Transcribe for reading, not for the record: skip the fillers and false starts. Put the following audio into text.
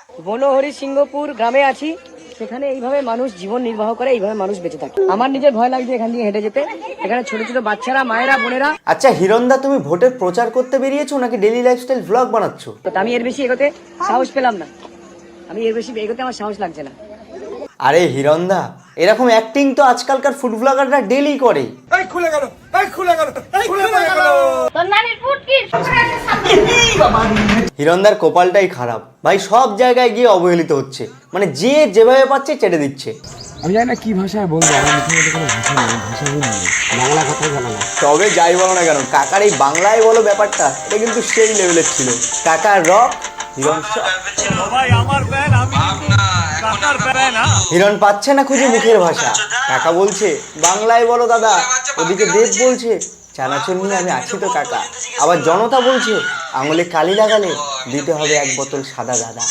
বনহরি সিংহপুর গ্রামে আছি, সেখানে এইভাবে মানুষ জীবন নির্বাহ করে, এইভাবে মানুষ বেঁচে থাকে। আমার নিজের ভয় লাগছে এখান দিয়ে হেঁটে যেতে। এখানে ছোট ছোট বাচ্চারা, মায়েরা, বোনেরা। আচ্ছা হিরণদা, তুমি ভোটের প্রচার করতে বেরিয়েছো নাকি ডেইলি লাইফস্টাইল ব্লগ বানাচ্ছো? তো আমি এর বেশি এগোতে সাহস পেলাম না, আমি এর বেশি এগোতে আমার সাহস লাগছে না। আরে হিরণদা, এরকম অ্যাক্টিং তো আজকালকার ফুড ব্লগাররা ডেইলি করে। হিরণদার কপালটাই খারাপ ভাই, সব জায়গায় গিয়ে অবহেলিত হচ্ছে, মানে যে যেভাবে পাচ্ছে চেটে দিচ্ছে। আমি জানি না কি ভাষায় বলবো, আমার মুখের মধ্যে কোনো ভাষা নেই, ভাষাহীন নেই, বাংলা কথাই জানা না। তবে যাই বলো না কেন, কাকার এই বাংলায় বলো ব্যাপারটা, এটা কিন্তু সেই লেভেলের ছিল। কাকার রক, হিরণ শক। হিরণ পাচ্ছে না খুঁজে মুখের ভাষা, কাকা বলছে বাংলায় বলো দাদা। ওদিকে দেব বলছে চানাচুর নিয়ে আমি আছি তো কাকা। আবার জনতা বলছে আঙুলে কালি লাগালে দিতে হবে 1 বোতল সাদা দাদা।